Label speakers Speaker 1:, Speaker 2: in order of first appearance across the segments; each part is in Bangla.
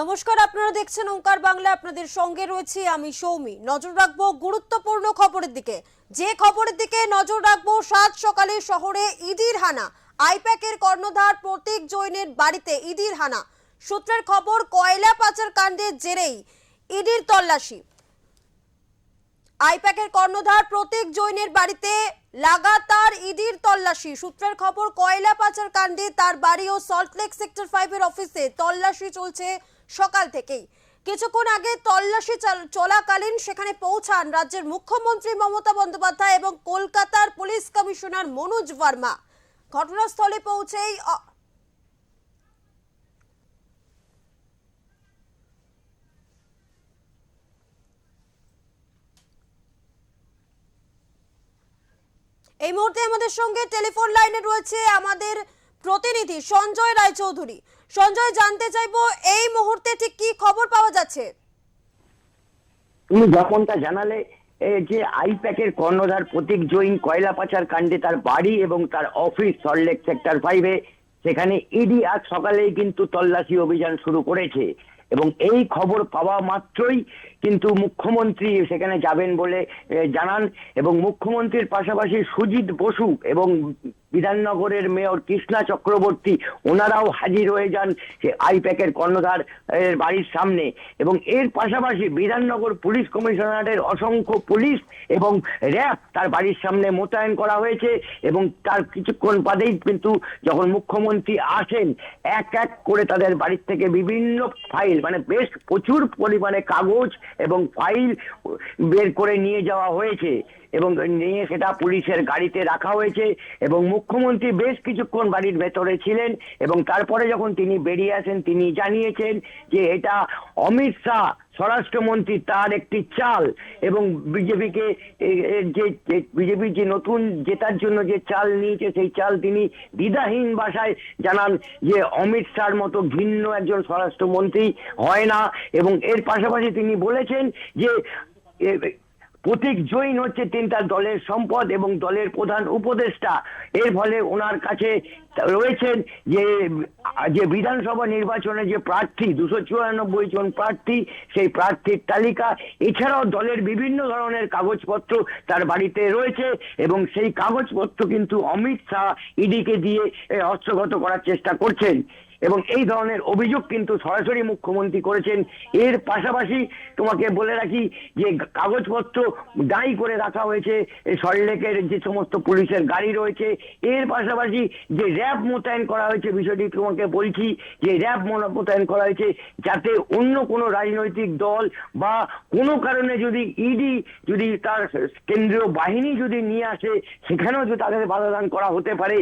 Speaker 1: নমস্কার, আপনারা দেখছেন ওঙ্কার বাংলা। আপনাদের সঙ্গে রয়েছি আমি সৌমি। নজর রাখবো গুরুত্বপূর্ণ খবরের দিকে। যে খবরের দিকে নজর রাখবো, সাত সকালে শহরে ইডির হানা। আইপ্যাকের কর্ণধার প্রতীক জৈনের বাড়িতে ইডির হানা। সূত্রের খবর, কয়লা পাচার কাণ্ডের জেরেই ইডির তল্লাশি। আইপ্যাকের কর্ণধার প্রতীক জৈনের বাড়িতে লাগাতার ইডির তল্লাশি। সূত্রের খবর, কয়লা পাচার কাণ্ডে তার বাড়ি ও সল্টলেক সেক্টর 5 এর অফিসে তল্লাশি চলছে সকাল থেকেই। কিছুক্ষণ আগে তল্লাশি চলাকালীন সেখানে পৌঁছান রাজ্যের মুখ্যমন্ত্রী মমতা বন্দ্যোপাধ্যায় এবং কলকাতার পুলিশ কমিশনার মনোজ ভার্মা। ঘটনাস্থলে পৌঁছেই এই মুহূর্তে আমাদের সঙ্গে টেলিফোন লাইনে রয়েছে আমাদের প্রতিনিধি সঞ্জয় রায়চৌধুরী। সঞ্জয়, জানতে চাইবো এই মুহূর্তে ঠিক কি খবর পাওয়া যাচ্ছে?
Speaker 2: তুমি যেমনটা জানালে যে আইপ্যাকের কর্ণধার প্রতীক জৈন কয়লা পাচার কাণ্ডে তার বাড়ি এবং তার অফিস সল্টলেক সেক্টর 5-এ, সেখানে ইডি আজ সকালেই কিন্তু তল্লাশি অভিযান শুরু করেছে এবং এই খবর পাওয়া মাত্রই কিন্তু মুখ্যমন্ত্রী সেখানে যাবেন বলে জানান এবং মুখ্যমন্ত্রীর পাশাপাশি সুজিত বসু এবং বিধাননগরের মেয়র কৃষ্ণা চক্রবর্তী ওনারাও হাজির হয়ে যান আইপ্যাকের কর্ণধার বাড়ির সামনে। এবং এর পাশাপাশি বিধাননগর পুলিশ কমিশনারের অসংখ্য পুলিশ এবং র্যাব তার বাড়ির সামনে মোতায়েন করা হয়েছে এবং তার কিছুক্ষণ বাদেই কিন্তু যখন মুখ্যমন্ত্রী আসেন, এক এক করে তাদের বাড়ির থেকে বিভিন্ন ফাইল, মানে বেশ প্রচুর পরিমাণে কাগজ এবং ফাইল বের করে নিয়ে যাওয়া হয়েছে এবং নিয়ে সেটা পুলিশের গাড়িতে রাখা হয়েছে এবং মুখ্যমন্ত্রী বেশ কিছুক্ষণ বাড়ির ভেতরে ছিলেন এবং তারপরে যখন তিনি বেরিয়ে আসেন তিনি জানিয়েছেন যে এটা অমিত শাহ স্বরাষ্ট্রমন্ত্রী তার একটি চাল এবং বিজেপিকে বিজেপি যে নতুন জেতার জন্য যে চাল নিয়েছে সেই চাল তিনি দ্বিধাহীন ভাষায় জানান যে অমিত শাহর মতো ঘৃণ্য একজন স্বরাষ্ট্রমন্ত্রী হয় না। এবং এর পাশাপাশি তিনি বলেছেন যে প্রতীক জৈন হচ্ছে তার দলের সম্পদ এবং দলের প্রধান উপদেষ্টা। এর ফলে ওনার কাছে রয়েছেন যে বিধানসভা নির্বাচনে যে প্রার্থী 294 জন প্রার্থী, সেই প্রার্থীর তালিকা, এছাড়াও দলের বিভিন্ন ধরনের কাগজপত্র তার বাড়িতে রয়েছে এবং সেই কাগজপত্র কিন্তু অমিত শাহ ইডিকে দিয়ে হস্তগত করার চেষ্টা করছেন এবং এই ধরনের অভিযোগ কিন্তু সরাসরি মুখ্যমন্ত্রী করেছেন। এর পাশাপাশি তোমাকে বলে রাখি যে কাগজপত্র ডাই করে রাখা হয়েছে সল্টলেকের যে সমস্ত পুলিশের গাড়ি রয়েছে। এর পাশাপাশি যে র্যাব মোতায়েন করা হয়েছে, বিষয়টি তোমাকে বলছি যে র্যাব মোতায়েন করা হয়েছে যাতে অন্য কোনো রাজনৈতিক দল বা কোনো কারণে যদি ইডি যদি তার কেন্দ্রীয় বাহিনী যদি নিয়ে আসে সেখানেও যদি তাদের বাধাদান করা হতে পারে।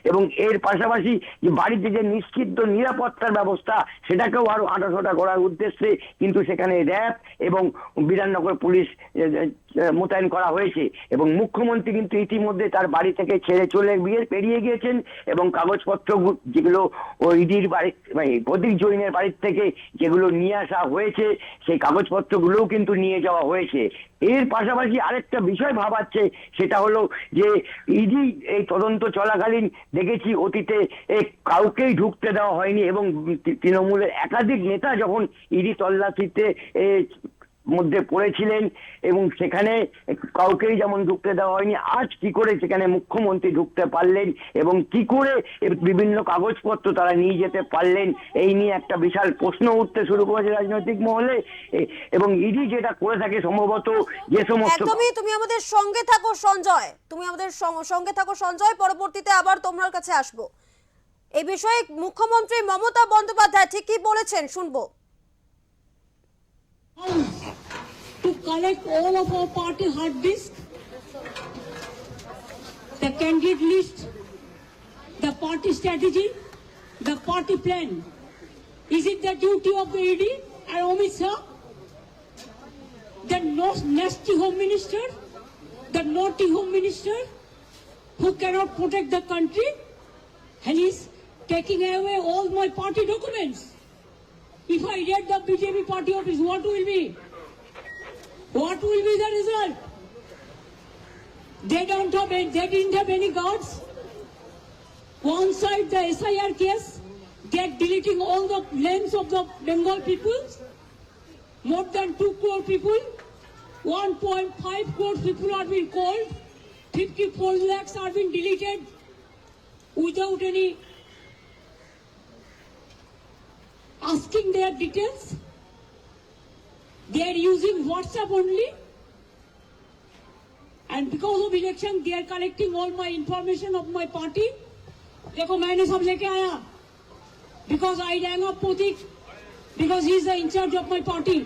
Speaker 2: এবং এর পাশাপাশি যে বাড়িতে যে নিশ্চিত নিরাপত্তার ব্যবস্থা সেটাকেও আরো আঁটাশোটা করার উদ্দেশ্যে কিন্তু সেখানে র্যাব এবং বিধাননগর পুলিশ মোতায়েন করা হয়েছে এবং মুখ্যমন্ত্রী কিন্তু ইতিমধ্যে তার বাড়ি থেকে ছেড়ে চলে বেরিয়ে গিয়েছেন এবং কাগজপত্র যেগুলো ইডির বাড়ি প্রতীক জৈনের বাড়ির থেকে যেগুলো নিয়ে আসা হয়েছে সেই কাগজপত্রগুলোও কিন্তু নিয়ে যাওয়া হয়েছে। এর পাশাপাশি আরেকটা বিষয় ভাবাচ্ছে, সেটা হলো যে ইডি এই তদন্ত চলাকালীন দেখেছি অতীতে কাউকেই ঢুকতে দেওয়া হয়নি এবং তৃণমূলের একাধিক নেতা যখন ইডি তল্লাশিতে মধ্যে পড়েছিলেন এবং সেখানে কাউকেই যেমন ঢুকতে দেওয়া হয়নি, আজ কি করে সেখানে মুখ্যমন্ত্রী ঢুকতে পারলেন এবং কি করে বিভিন্ন কাগজপত্র তারা নিয়ে যেতে পারলেন, এই নিয়ে একটা বিশাল প্রশ্ন উঠতে শুরু করেছে রাজনৈতিক মহলে। এবং ইডি যেটা করে থাকে সম্ভবত যে সমস্ত
Speaker 1: তুমি আমাদের সঙ্গে থাকো সঞ্জয়, তুমি আমাদের সঙ্গে থাকো সঞ্জয়, পরবর্তীতে আবার তোমার কাছে আসবো। এই বিষয়ে মুখ্যমন্ত্রী মমতা বন্দ্যোপাধ্যায় ঠিক কি বলেছেন শুনবো।
Speaker 3: To collect all of our party hard disk, the candidate list, the party strategy, the party plan. Is it the duty of the ED and Amit Shah, the nasty home minister, the naughty home minister, who cannot protect the country, and is taking away all my party documents? If I get the BJP party office, what will be? What will be the result? They didn't have any guards. One side the SIR case, They are deleting all the names of the Bengal people. More than 2 crore people. 1.5 crore people are being called. 54 lakhs are being deleted without any asking their details. They are using WhatsApp only. And because of election, they are collecting all my information of my party. देखो मैंने सब लेके आया. Because I rang up Pratik. Because he is the in charge of my party.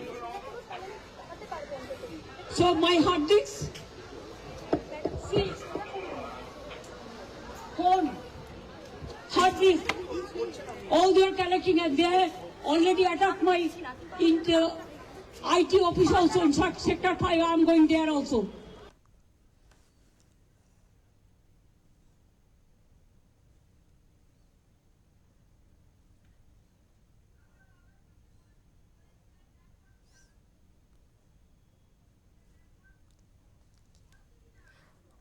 Speaker 3: So my hard disk. See. Phone. Hard disk. All they are collecting and they are already attacked my IT office also in Sector 5. I am going there also.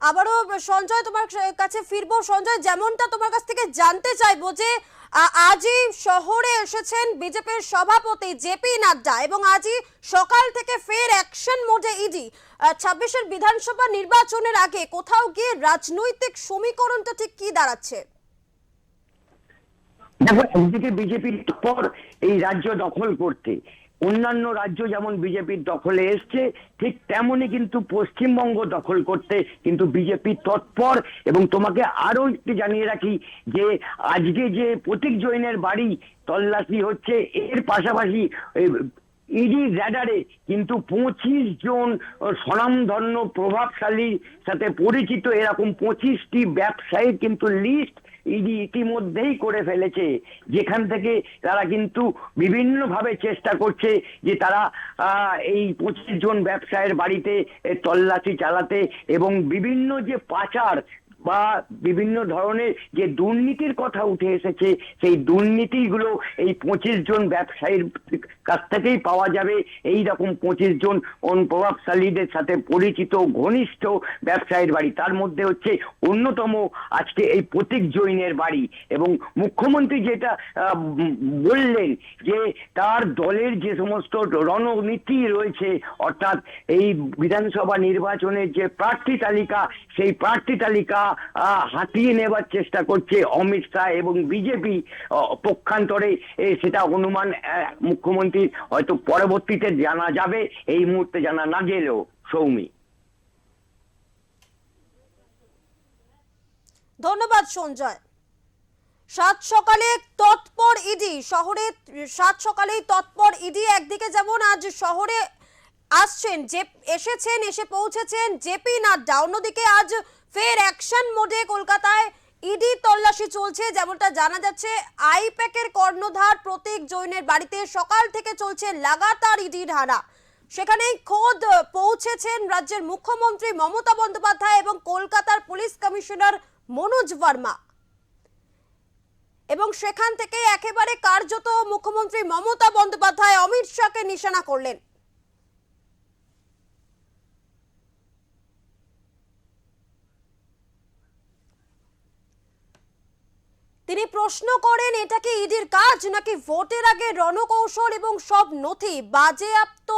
Speaker 1: আবারও সঞ্জয় তোমার কাছে ফিরবো। সঞ্জয়, যেমনটা তোমার কাছ থেকে জানতে চাইবো যে আজই শহরে এসেছেন বিজেপির সভাপতি জেপি নাড্ডা এবং আজই সকাল থেকে ফের অ্যাকশন মোডে ইডি। 26-এর বিধানসভা নির্বাচনের আগে কোথাও গিয়ে রাজনৈতিক সমীকরণটা ঠিক কি দাঁড়াচ্ছে?
Speaker 2: দেখো, একদিকে বিজেপির পর এই রাজ্য দখল করতে অন্যান্য রাজ্য যেমন বিজেপির দখলে এসছে, ঠিক তেমনই কিন্তু পশ্চিমবঙ্গ দখল করতে কিন্তু বিজেপি তৎপর। এবং তোমাকে আরো একটু জানিয়ে রাখি যে আজকে যে প্রতীক জৈনের বাড়ি তল্লাশি হচ্ছে, এর পাশাপাশি ইডি র্যাডারে কিন্তু 25 জন স্বনামধন্য প্রভাবশালীর সাথে পরিচিত এরকম 25টি ব্যবসায়ীর কিন্তু লিস্ট ইডি ইতিমধ্যেই করে ফেলেছে, যেখান থেকে তারা কিন্তু বিভিন্ন ভাবে চেষ্টা করছে যে তারা এই 25 জন ব্যবসায়ীর বাড়িতে তল্লাশি চালাতে এবং বিভিন্ন যে পাচার বা বিভিন্ন ধরনের যে দুর্নীতির কথা উঠে এসেছে, সেই দুর্নীতিগুলো এই 25 জন ব্যবসায়ীর কাছ থেকেই পাওয়া যাবে। এই রকম 25 জন প্রভাবশালীদের সাথে পরিচিত ঘনিষ্ঠ ব্যবসায়ীর বাড়ি, তার মধ্যে হচ্ছে অন্যতম আজকে এই প্রতীক জৈনের বাড়ি। এবং মুখ্যমন্ত্রী যেটা বললেন যে তার দলের যে সমস্ত রণনীতি রয়েছে, অর্থাৎ এই বিধানসভা নির্বাচনের যে প্রার্থী তালিকা, সেই প্রার্থী তালিকা হাতিয়ে নেবার চেষ্টা করছে অমিত শাহ এবং বিজেপি পক্ষান্তরে। সেটা অনুমান মুখ্যমন্ত্রী হয়তো পরবর্তীতে জানা যাবে, এই মুহূর্তে জানা না গেলেও। সৌমি,
Speaker 1: ধন্যবাদ সঞ্জয়। সাত সকালে তৎপর ইডি শহরে, সাত সকালেই তৎপর ইডি। একদিকে যেমন আজ শহরে আসছেন, যে এসে পৌঁছেছেন জেপি নাড্ডা, অন্যদিকে আজ ফের অ্যাকশন মোডে কলকাতায় ইডি তল্লাশি চলছে। যেমনটা জানা যাচ্ছে, আইপ্যাকের কর্ণধার প্রতীক জৈনের বাড়িতে সকাল থেকে চলছে লাগাতার ইডির হানা। সেখানেই খোদ পৌঁছেছেন রাজ্যের মুখ্যমন্ত্রী মমতা বন্দ্যোপাধ্যায় এবং কলকাতার পুলিশ কমিশনার মনোজ ভার্মা। এবং সেখান থেকে একেবারে কার্যত মুখ্যমন্ত্রী মমতা বন্দ্যোপাধ্যায় অমিত শাহকে নিশানা করলেন। তিনি প্রশ্ন করেন, এটা কি ইডির কাজ নাকি ভোটের আগে রণকৌশল এবং সব নথি বাজেয়াপ্ত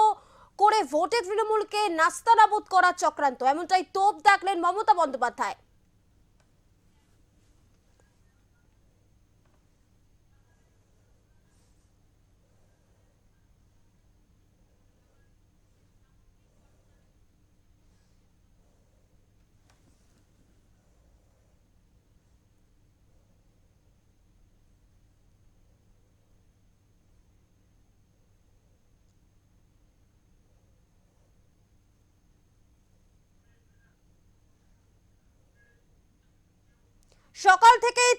Speaker 1: করে ভোটে তৃণমূলকে নাস্তানাবুদ করার চক্রান্ত? এমনটাই তোপ দাগলেন মমতা বন্দ্যোপাধ্যায়। সকাল থেকেই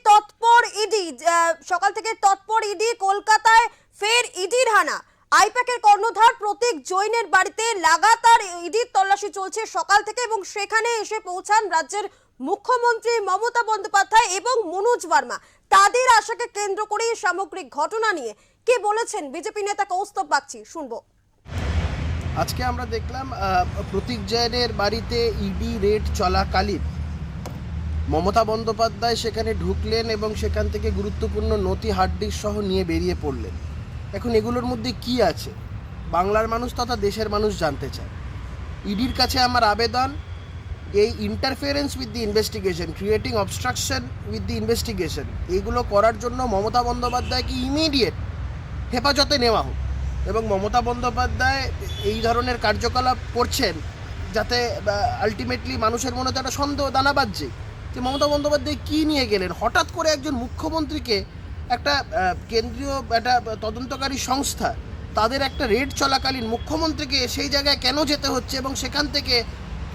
Speaker 1: তৎপর ইডি কলকাতায় ফের ইডির হানা। আইপ্যাকের কর্ণধার প্রতীক জৈনের বাড়িতে লাগাতার ইডির তল্লাশি চলছে সকাল থেকে এবং সেখানে এসে পৌঁছান রাজ্যের মুখ্যমন্ত্রী মমতা বন্দ্যোপাধ্যায় এবং মনোজ ভার্মা। তাদের আশাকে কেন্দ্র করে সামগ্রিক ঘটনা নিয়ে কি বলেছেন বিজেপি নেতা কৌস্তব বাগচি, শুনবো।
Speaker 4: আজকে আমরা দেখলাম প্রতীক জৈনের বাড়িতে ইডি রেড চলাকালীন মমতা বন্দ্যোপাধ্যায় সেখানে ঢুকলেন এবং সেখান থেকে গুরুত্বপূর্ণ নথি হার্ড ডিস্ক সহ নিয়ে বেরিয়ে পড়লেন। এখন এগুলোর মধ্যে কি আছে বাংলার মানুষ তথা দেশের মানুষ জানতে চায়। ইডির কাছে আমার আবেদন, এই interference with the investigation, creating obstruction with the investigation, এইগুলো করার জন্য মমতা বন্দ্যোপাধ্যায়কে ইমিডিয়েট হেফাজতে নেওয়া হোক। এবং মমতা বন্দ্যোপাধ্যায় এই ধরনের কার্যকলাপ করছেন যাতে আলটিমেটলি মানুষের মনে তো একটা সন্দেহ দানা বাজছে যে মমতা বন্দ্যোপাধ্যায় কী নিয়ে গেলেন। হঠাৎ করে একজন মুখ্যমন্ত্রীকে একটা কেন্দ্রীয় একটা তদন্তকারী সংস্থা তাদের একটা রেড চলাকালীন মুখ্যমন্ত্রীকে সেই জায়গায় কেন যেতে হচ্ছে এবং সেখান থেকে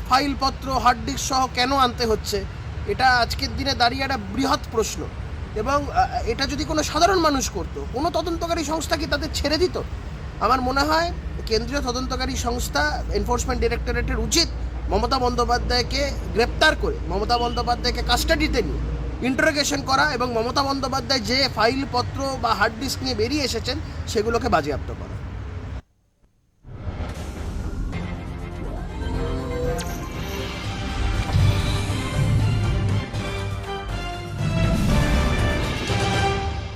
Speaker 4: ফাইলপত্র হার্ড ডিস্ক সহ কেন আনতে হচ্ছে, এটা আজকের দিনে দাঁড়িয়ে একটা বৃহৎ প্রশ্ন। এবং এটা যদি কোনো সাধারণ মানুষ করতো, কোনো তদন্তকারী সংস্থা কি তাদের ছেড়ে দিত? আমার মনে হয় কেন্দ্রীয় তদন্তকারী সংস্থা এনফোর্সমেন্ট ডিরেক্টরেটের উচিত মমতা বন্দ্যোপাধ্যায়কে গ্রেপ্তার করে মমতা বন্দ্যোপাধ্যায়কে কাস্টাডিতে নিয়ে ইন্টারোগেশন করা এবং মমতা বন্দ্যোপাধ্যায় যে ফাইলপত্র বা হার্ড ডিস্ক নিয়ে বেরিয়ে এসেছেন সেগুলোকে বাজেয়াপ্ত করা।